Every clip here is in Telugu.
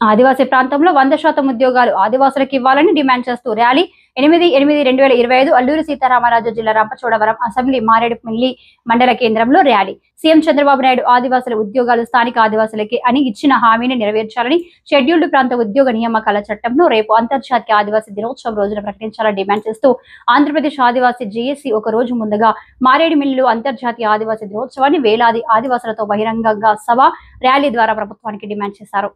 ఆదివాసీ ప్రాంతంలో 100% ఉద్యోగాలు ఆదివాసులకు ఇవ్వాలని డిమాండ్ చేస్తూ ర్యాలీ 8/8/2025 అల్లూరి సీతారామరాజు జిల్లా రంపచోడవరం అసెంబ్లీ మారేడుమిల్లి మండల కేంద్రంలో ర్యాలీ. సీఎం చంద్రబాబు నాయుడు ఆదివాసుల ఉద్యోగాలు స్థానిక ఆదివాసులకి అని ఇచ్చిన హామీని నెరవేర్చాలని, షెడ్యూల్డ్ ప్రాంత ఉద్యోగ నియామకాల చట్టంను రేపు అంతర్జాతీయ ఆదివాసీ దినోత్సవం రోజున ప్రకటించాలని డిమాండ్ చేస్తూ ఆంధ్రప్రదేశ్ ఆదివాసీ జేఏసీ ఒక రోజు ముందుగా మారేడుమిల్లిలో అంతర్జాతీయ ఆదివాసీ దినోత్సవాన్ని వేలాది ఆదివాసులతో బహిరంగంగా సభ, ర్యాలీ ద్వారా ప్రభుత్వానికి డిమాండ్ చేశారు.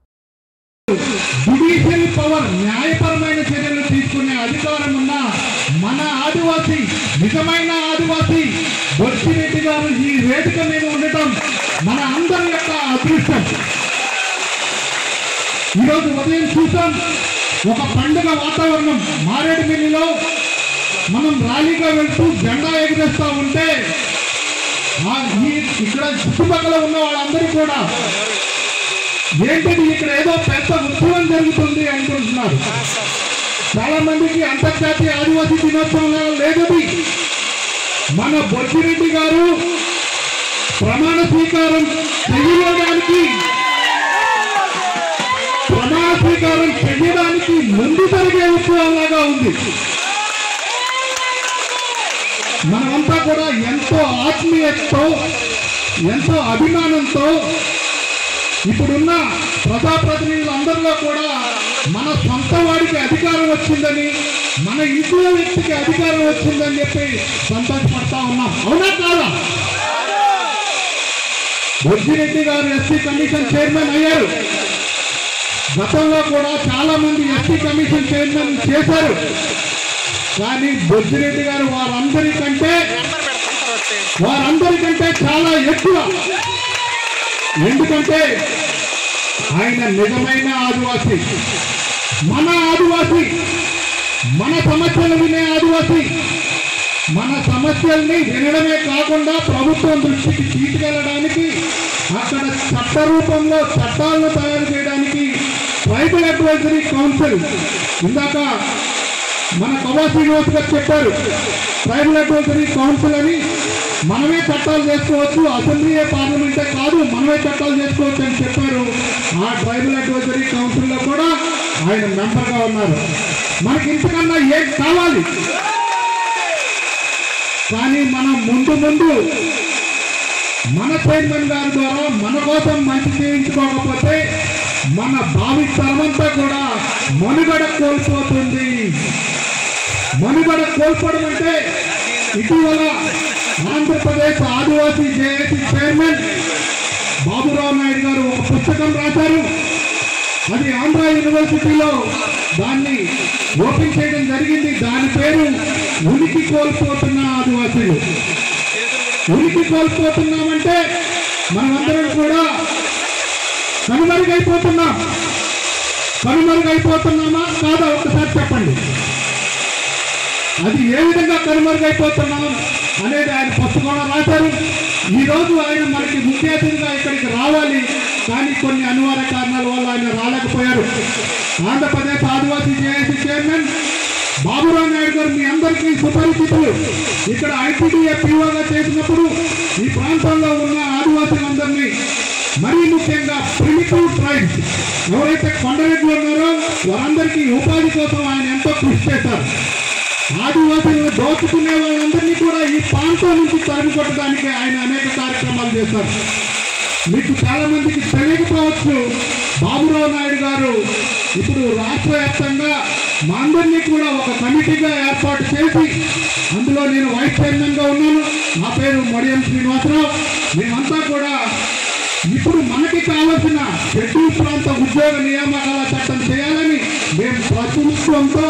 జ్యుడిషియల్ పవర్ న్యాయపరమైన చర్యలు తీసుకునే అధికారం ఉన్న మన ఆదివాసీ, నిజమైన ఆదివాసీ బొచ్చిరెడ్డి గారు ఈ వేదిక మీద ఉండటం మన అందరి యొక్క అదృష్టం. ఈరోజు ఉదయం చూసాం, ఒక పండుగ వాతావరణం. మారేడుమిల్లిలో మనం ర్యాలీగా వెళ్తూ జెండా ఎగిరేస్తూ ఉంటే ఇక్కడ చుట్టుపక్కల ఉన్న వాళ్ళందరూ కూడా ఏంటిది ఇక్కడ ఏదో పెద్ద ఉత్సవం జరుగుతుంది అనుకుంటున్నారు. చాలా మందికి అంతర్జాతీయ ఆదివాసీ దినోత్సవం లేదది. మన బొచ్చిరెడ్డి గారు ప్రమాణ స్వీకారం చేయడానికి ముందు జరిగే ఉత్సవంలాగా ఉంది. మనమంతా కూడా ఎంతో ఆత్మీయతతో, ఎంతో అభిమానంతో ఇప్పుడున్న ప్రజాప్రతినిధులందరిలో కూడా మన సొంత వాడికి అధికారం వచ్చిందని, మన ఇంట్లో వ్యక్తికి అధికారం వచ్చిందని చెప్పి సంతోషపడతా ఉన్నాం. అవునా కాదా? బొచ్చిరెడ్డి గారు ఎస్సీ కమిషన్ చైర్మన్ అయ్యారు. గతంలో కూడా చాలా మంది ఎస్సీ కమిషన్ చైర్మన్ చేశారు. కానీ బొచ్చిరెడ్డి గారు వారందరికంటే చాలా ఎక్కువ. ఎందుకంటే ఆయన నిజమైన ఆదివాసీ, మన ఆదివాసీ, మన సమస్యలు వినే ఆదివాసీ. మన సమస్యల్ని వినడమే కాకుండా ప్రభుత్వం దృష్టికి తీసుకెళ్ళడానికి, అక్కడ చట్ట రూపంలో చట్టాలను తయారు చేయడానికి ట్రైబల్ అడ్వైజరీ కౌన్సిల్, ఇందాక మన కవా శ్రీనివాస్ గారు చెప్పారు, ట్రైబల్ అడ్వైజరీ కౌన్సిల్ అని మనమే చట్టాలు చేసుకోవచ్చు, అసెంబ్లీయే పార్లమెంటే కాదు, మనమే చట్టాలు చేసుకోవచ్చు అని చెప్పారు. ఆ ట్రైబల్ అడ్వైజరీ కౌన్సిల్లో కూడా ఆయన మెంబర్గా ఉన్నారు. మనకి ఇంతకన్నా ఏం కావాలి? కానీ మనం ముందు మన చైర్మన్ గారి ద్వారా మన కోసం మంచి చేయించుకోకపోతే మన భావి తరమంతా కూడా మనుగడ కోల్పోతుంది. మనుగడ కోల్పోవడం అంటే ఇటీవల ఆంధ్రప్రదేశ్ ఆదివాసీ జేఏసీ చైర్మన్ బాబురావు నాయుడు గారు ఒక పుస్తకం రాశారు. అది ఆంధ్ర యూనివర్సిటీలో దాన్ని ఓపెన్ చేయడం జరిగింది. దాని పేరు ఉనికి కోల్పోతున్న ఆదివాసీలు. ఉనికి కోల్పోతున్నామంటే మనమందరం కూడా కనుమరుగైపోతున్నామా కాదా? ఒకసారి చెప్పండి. అది ఏ విధంగా కనుమరుగైపోతున్నాం అనేది ఆయన పుస్తకంలో రాశారు. ఈరోజు ఆయన మనకి ముఖ్య అతిథిగా ఇక్కడికి రావాలి, కానీ కొన్ని అనివార్య కారణాల వల్ల ఆయన రాలేకపోయారు. ఆంధ్రప్రదేశ్ ఆదివాసీ జేఏసీ చైర్మన్ బాబురావు నాయుడు గారు మీ అందరికీ సుపరిచితులు. ఇక్కడ ఐటీడీఏ పీఓగా చేసినప్పుడు ఈ ప్రాంతంలో ఉన్న ఆదివాసులందరినీ, మరీ ముఖ్యంగా ప్రిమిటివ్ ట్రైబ్స్ ఎవరైతే కొండరెడ్లు ఉన్నారో వారందరికీ ఉపాధి కోసం ఆయన ఎంతో కృషి చేశారు. ఆదివాసులను దోచుకునే వాళ్ళందరినీ కూడా ఈ ప్రాంతం నుంచి తరిమికొట్టడానికి ఆయన అనేక కార్యక్రమాలు చేశారు. మీకు చాలా మందికి తెలియకపోవచ్చు, బాబురావు నాయుడు గారు ఇప్పుడు రాష్ట్ర వ్యాప్తంగా మా అందరినీ కూడా ఒక కమిటీగా ఏర్పాటు చేసి, అందులో నేను వైస్ చైర్మన్గా ఉన్నాను. నా పేరు మడియం శ్రీనివాసరావు. మేమంతా కూడా ఇప్పుడు మనకి కావాల్సిన షెడ్యూల్ ప్రాంత ఉద్యోగ నియామకాల చట్టం చేయాలని మేము ప్రభుత్వంతో